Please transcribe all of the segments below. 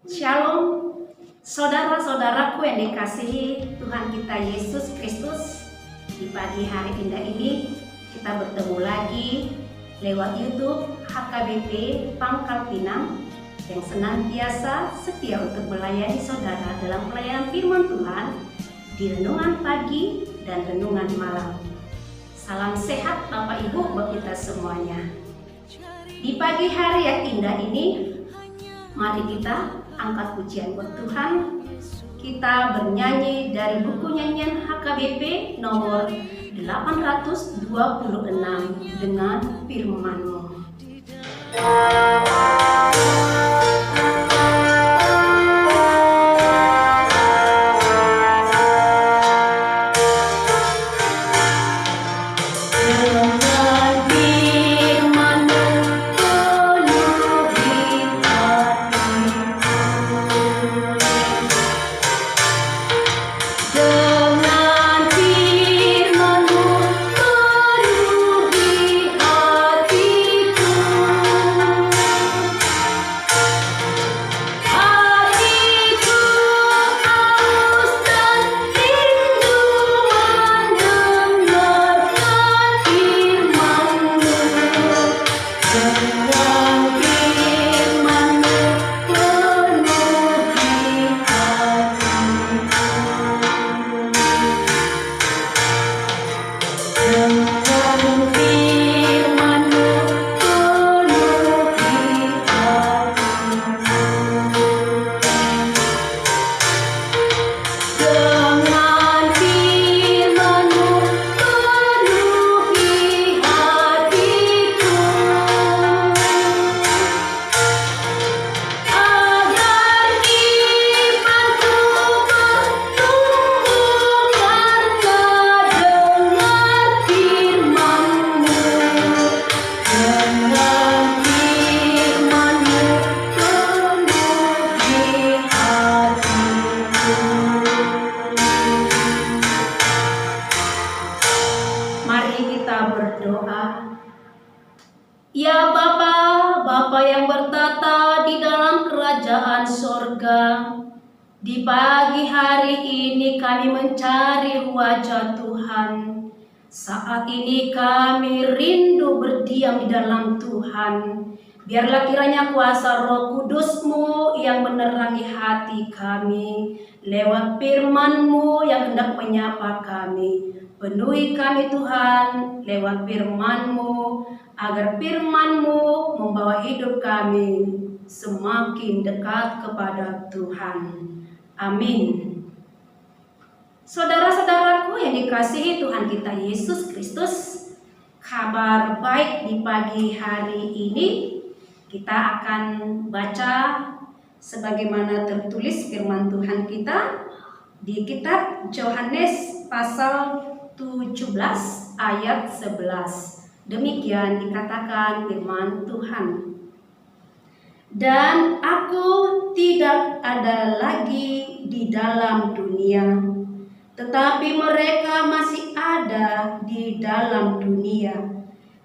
Shalom, saudara-saudaraku yang dikasihi Tuhan kita Yesus Kristus. Di pagi hari indah ini kita bertemu lagi lewat YouTube HKBP Pangkal Pinang yang senantiasa setia untuk melayani saudara dalam pelayanan firman Tuhan di renungan pagi dan renungan malam. Salam sehat Bapak Ibu buat kita semuanya. Di pagi hari yang indah ini, mari kita angkat pujian buat Tuhan. Kita bernyanyi dari buku nyanyian HKBP nomor 826 dengan firman-Mu. Ya Bapa yang bertata di dalam kerajaan sorga, di pagi hari ini kami mencari wajah Tuhan. Saat ini kami rindu berdiam di dalam Tuhan. Biarlah kiranya kuasa Roh Kudus-Mu yang menerangi hati kami, lewat firman-Mu yang hendak menyapa kami. Penuhi kami Tuhan lewat firman-Mu, agar firman-Mu membawa hidup kami semakin dekat kepada Tuhan. Amin. Saudara-saudaraku yang dikasihi Tuhan kita Yesus Kristus, kabar baik di pagi hari ini kita akan baca sebagaimana tertulis firman Tuhan kita di kitab Yohanes pasal 17 ayat 11. Demikian dikatakan firman Tuhan. Dan aku tidak ada lagi di dalam dunia, tetapi mereka masih ada di dalam dunia.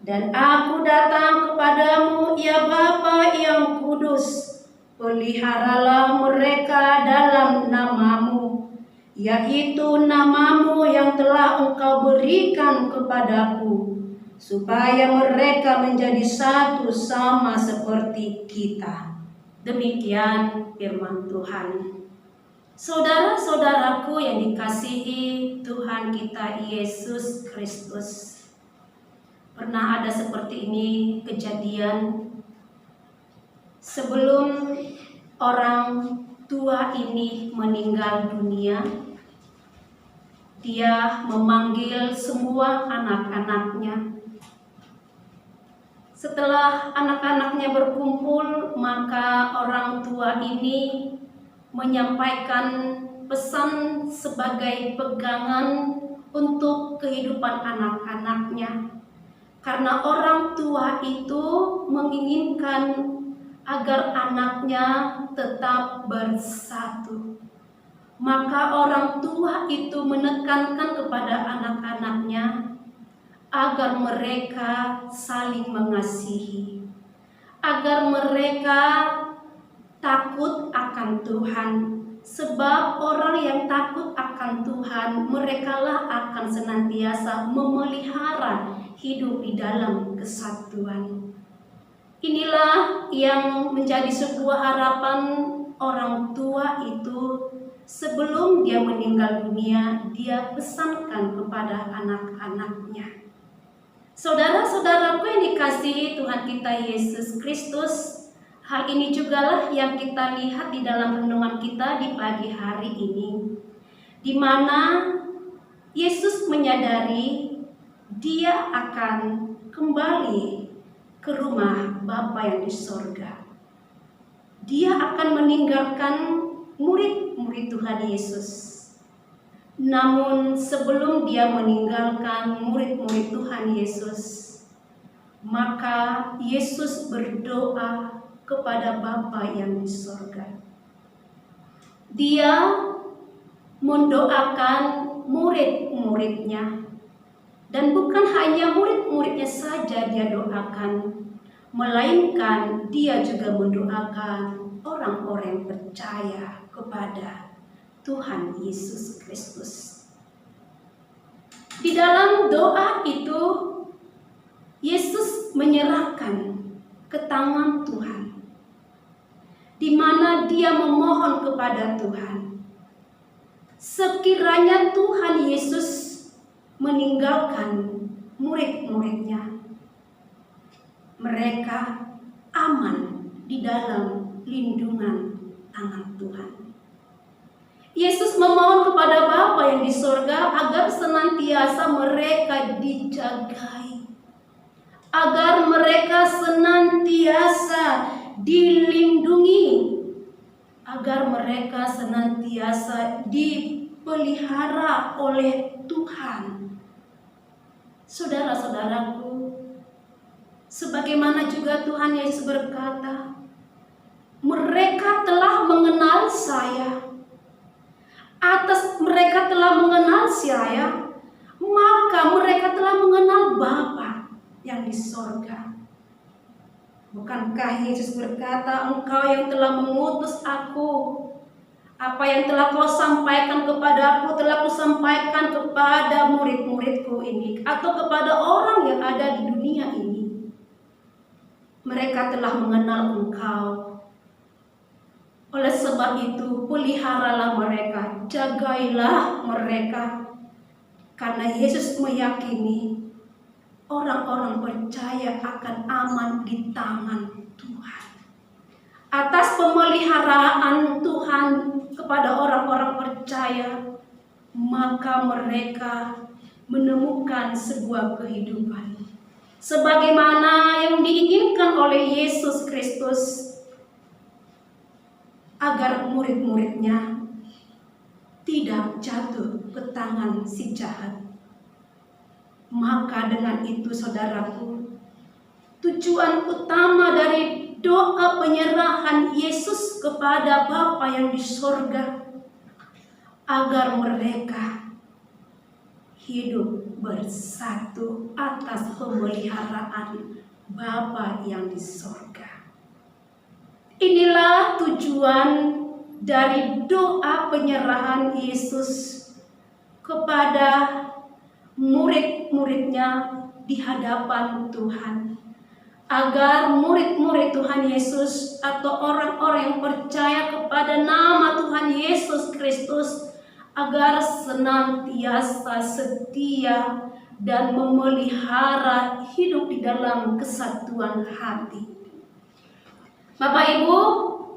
Dan aku datang kepadamu, ya Bapa yang kudus, peliharalah mereka dalam nama-Mu, yaitu nama-Mu yang telah Engkau berikan kepadaku, supaya mereka menjadi satu sama seperti kita. Demikian firman Tuhan. Saudara-saudaraku yang dikasihi Tuhan kita Yesus Kristus, pernah ada seperti ini kejadian sebelum orang tua ini meninggal dunia. Dia memanggil semua anak-anaknya. Setelah anak-anaknya berkumpul, maka orang tua ini menyampaikan pesan sebagai pegangan untuk kehidupan anak-anaknya. Karena orang tua itu menginginkan agar anaknya tetap bersatu. Maka orang tua itu menekankan kepada anak-anaknya agar mereka saling mengasihi, agar mereka takut akan Tuhan. Sebab orang yang takut akan Tuhan, merekalah akan senantiasa memelihara hidup di dalam kesatuan. Inilah yang menjadi sebuah harapan orang tua itu. Sebelum dia meninggal dunia, dia pesankan kepada anak-anaknya. Saudara-saudaraku yang dikasihi Tuhan kita Yesus Kristus, hal ini jugalah yang kita lihat di dalam renungan kita di pagi hari ini, di mana Yesus menyadari dia akan kembali ke rumah Bapa yang di sorga. Dia akan meninggalkan murid-murid Tuhan Yesus. Namun sebelum dia meninggalkan murid-murid Tuhan Yesus, maka Yesus berdoa kepada Bapa yang di sorga. Dia mendoakan murid-muridnya, dan bukan hanya murid-muridnya saja dia doakan, melainkan dia juga mendoakan orang-orang yang percaya kepada Tuhan Yesus Kristus. Di dalam doa itu, Yesus menyerahkan ke tangan Tuhan, di mana dia memohon kepada Tuhan, sekiranya Tuhan Yesus meninggalkan murid-muridnya, mereka aman di dalam lindungan tangan Tuhan. Yesus memohon kepada Bapa yang di sorga agar senantiasa mereka dijagai, agar mereka senantiasa dilindungi, agar mereka senantiasa dipelihara oleh Tuhan. Saudara-saudaraku, sebagaimana juga Tuhan Yesus berkata, mereka telah mengenal saya. Atas mereka telah mengenal saya, maka mereka telah mengenal Bapa yang di sorga. Bukankah Yesus berkata, engkau yang telah mengutus aku, apa yang telah kau sampaikan kepada aku telah kusampaikan kepada murid-muridku ini, atau kepada orang yang ada di dunia ini. Mereka telah mengenal engkau. Oleh sebab itu, peliharalah mereka, jagailah mereka. Karena Yesus meyakini orang-orang percaya akan aman di tangan Tuhan. Atas pemeliharaan Tuhan kepada orang-orang percaya, maka mereka menemukan sebuah kehidupan sebagaimana yang diinginkan oleh Yesus Kristus, agar murid-muridnya tidak jatuh ke tangan si jahat. Maka dengan itu, saudaraku, tujuan utama dari doa penyerahan Yesus kepada Bapa yang di sorga, agar mereka hidup bersatu atas pemeliharaan Bapa yang di sorga. Inilah tujuan dari doa penyerahan Yesus kepada murid-muridnya di hadapan Tuhan, agar murid-murid Tuhan Yesus atau orang-orang yang percaya kepada nama Tuhan Yesus Kristus, agar senantiasa setia dan memelihara hidup di dalam kesatuan hati. Bapak Ibu,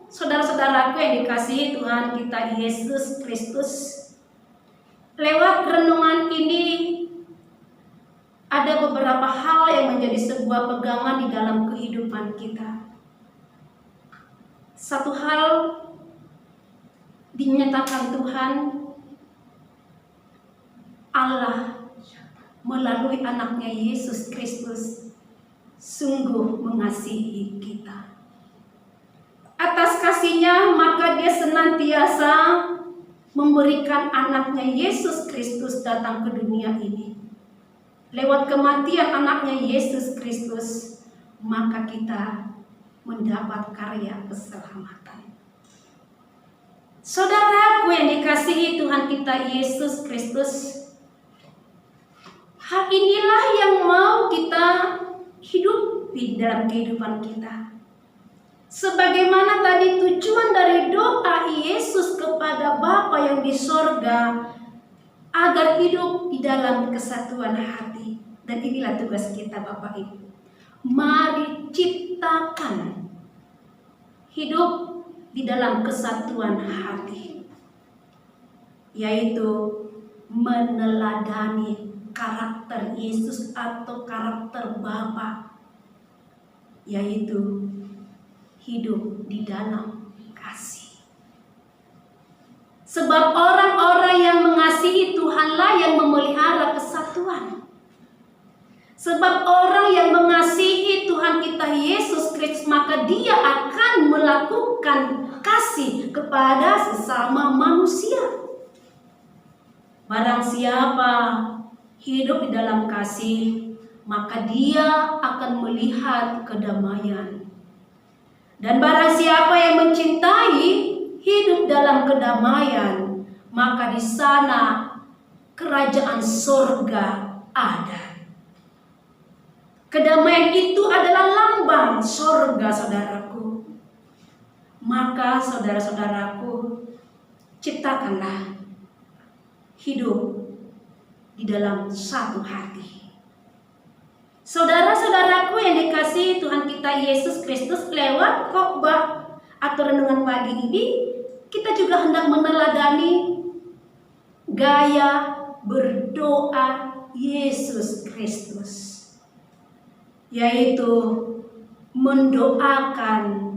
saudara-saudaraku yang dikasihi Tuhan kita Yesus Kristus, lewat renungan ini ada beberapa hal yang menjadi sebuah pegangan di dalam kehidupan kita. Satu hal dinyatakan Tuhan, Allah melalui anaknya Yesus Kristus sungguh mengasihi kita. Atas kasih-Nya, maka Dia senantiasa memberikan anaknya Yesus Kristus datang ke dunia ini. Lewat kematian anaknya Yesus Kristus, maka kita mendapat karya keselamatan. Saudaraku yang dikasihi Tuhan kita Yesus Kristus, hal inilah yang mau kita hidupi dalam kehidupan kita. Sebagaimana tadi tujuan dari doa Yesus kepada Bapa yang di sorga, agar hidup di dalam kesatuan hati. Dan inilah tugas kita Bapak Ibu. Mari ciptakan hidup di dalam kesatuan hati, yaitu meneladani karakter Yesus atau karakter Bapa, yaitu hidup di dalam kasih. Sebab orang-orang yang mengasihi Tuhanlah yang memelihara kesatuan. Sebab orang yang mengasihi Tuhan kita Yesus Kristus, maka dia akan melakukan kasih kepada sesama manusia. Barang siapa hidup di dalam kasih, maka dia akan melihat kedamaian. Dan barang siapa yang mencintai hidup dalam kedamaian, maka di sana kerajaan surga ada. Kedamaian itu adalah lambang surga, saudaraku. Maka saudara-saudaraku, ciptakanlah hidup di dalam satu hati. Saudara-saudaraku yang dikasihi Tuhan kita Yesus Kristus, lewat khotbah atau renungan pagi ini, kita juga hendak meneladani gaya berdoa Yesus Kristus, yaitu mendoakan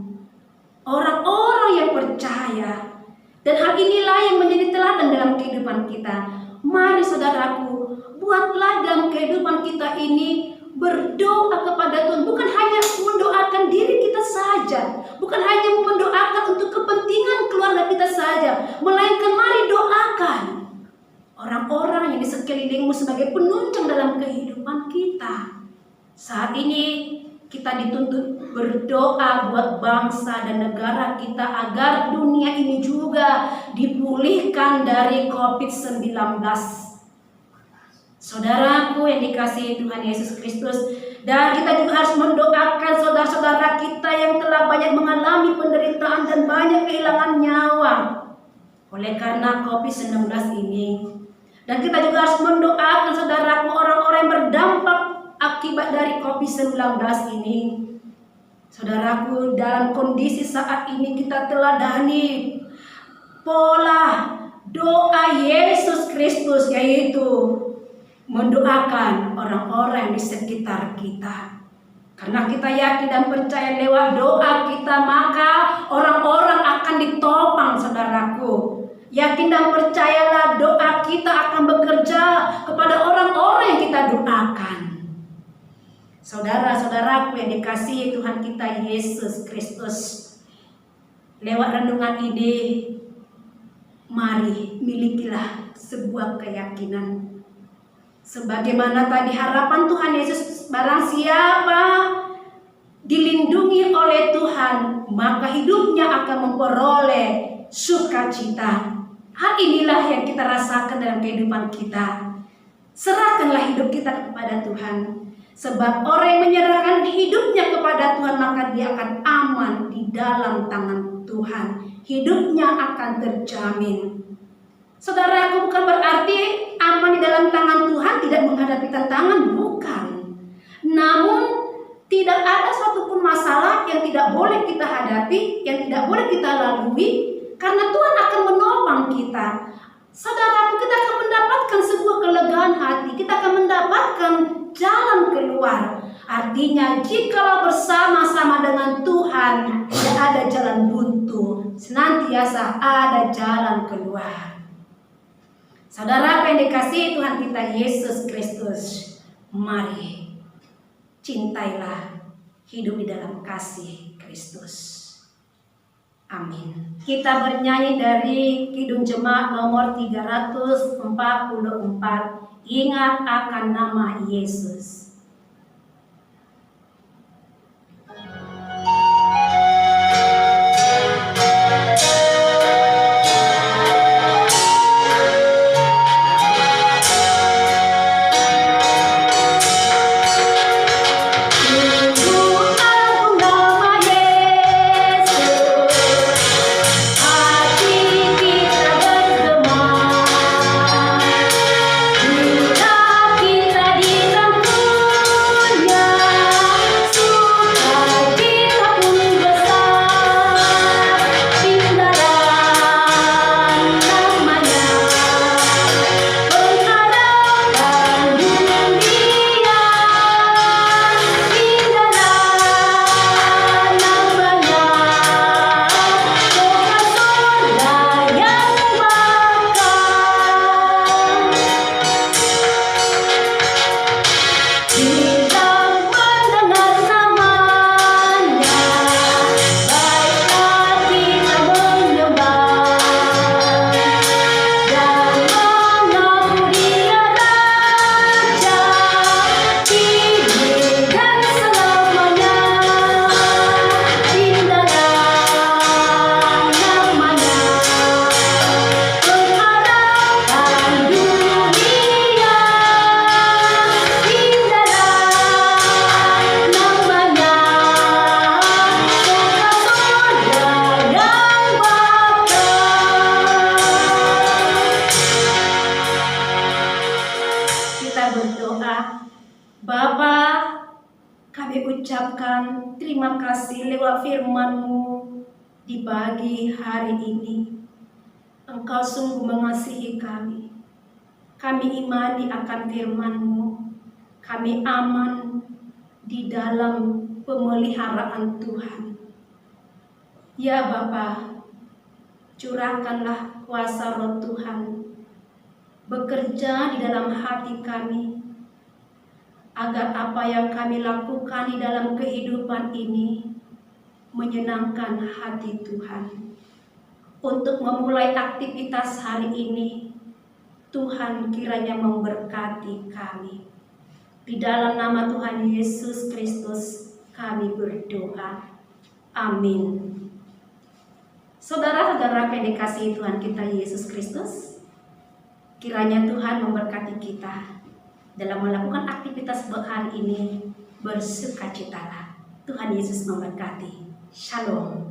orang-orang yang percaya. Dan hal inilah yang menjadi teladan dalam kehidupan kita. Mari saudaraku, buatlah dalam kehidupan kita ini berdoa kepada Tuhan. Bukan hanya mendoakan diri kita saja, bukan hanya mendoakan untuk kepentingan keluarga kita saja, melainkan mari doakan orang-orang yang di sekelilingmu sebagai penunjang dalam kehidupan kita. Saat ini kita dituntut berdoa buat bangsa dan negara kita agar dunia ini juga dipulihkan dari COVID-19. Saudaraku yang dikasihi Tuhan Yesus Kristus, dan kita juga harus mendoakan saudara-saudara kita yang telah banyak mengalami penderitaan dan banyak kehilangan nyawa oleh karena COVID-19 ini. Dan kita juga harus mendoakan saudaraku orang-orang yang berdampak akibat dari COVID-19 ini. Saudaraku, dalam kondisi saat ini kita teladani pola doa Yesus Kristus, yaitu mendoakan orang-orang di sekitar kita. Karena kita yakin dan percaya lewat doa kita maka orang-orang akan ditopang, saudaraku. Yakin dan percayalah doa kita akan bekerja kepada orang-orang yang kita doakan. Saudara-saudaraku yang dikasihi Tuhan kita Yesus Kristus, lewat renungan ini, mari milikilah sebuah keyakinan. Sebagaimana tadi harapan Tuhan Yesus, barang siapa dilindungi oleh Tuhan, maka hidupnya akan memperoleh sukacita. Hal inilah yang kita rasakan dalam kehidupan kita. Serahkanlah hidup kita kepada Tuhan. Sebab orang yang menyerahkan hidupnya kepada Tuhan, maka dia akan aman di dalam tangan Tuhan. Hidupnya akan terjamin. Saudaraku, bukan berarti aman di dalam tangan Tuhan tidak menghadapi tantangan, bukan. Namun tidak ada satupun masalah yang tidak boleh kita hadapi, yang tidak boleh kita lalui, karena Tuhan akan menopang kita. Saudaraku, kita akan mendapatkan sebuah kelegaan hati, kita akan mendapatkan jalan keluar. Artinya jikalau bersama-sama dengan Tuhan, tidak ada jalan buntu, senantiasa ada jalan keluar. Saudara yang dikasihi Tuhan kita Yesus Kristus, mari cintailah hidup di dalam kasih Kristus. Amin. Kita bernyanyi dari Kidung Jemaat nomor 344, Ingat akan nama Yesus. terima kasih lewat firman-Mu di pagi hari ini. Engkau sungguh mengasihi kami. Kami imani akan firman-Mu. Kami aman di dalam pemeliharaan Tuhan. Ya Bapa, curahkanlah kuasa Roh Tuhan bekerja di dalam hati kami, agar apa yang kami lakukan di dalam kehidupan ini menyenangkan hati Tuhan. Untuk memulai aktivitas hari ini, Tuhan kiranya memberkati kami. Di dalam nama Tuhan Yesus Kristus kami berdoa. Amin. Saudara-saudara yang dikasihi Tuhan kita Yesus Kristus, kiranya Tuhan memberkati kita dalam melakukan aktivitas hari ini. Bersukacitalah. Tuhan Yesus memberkati. Shalom.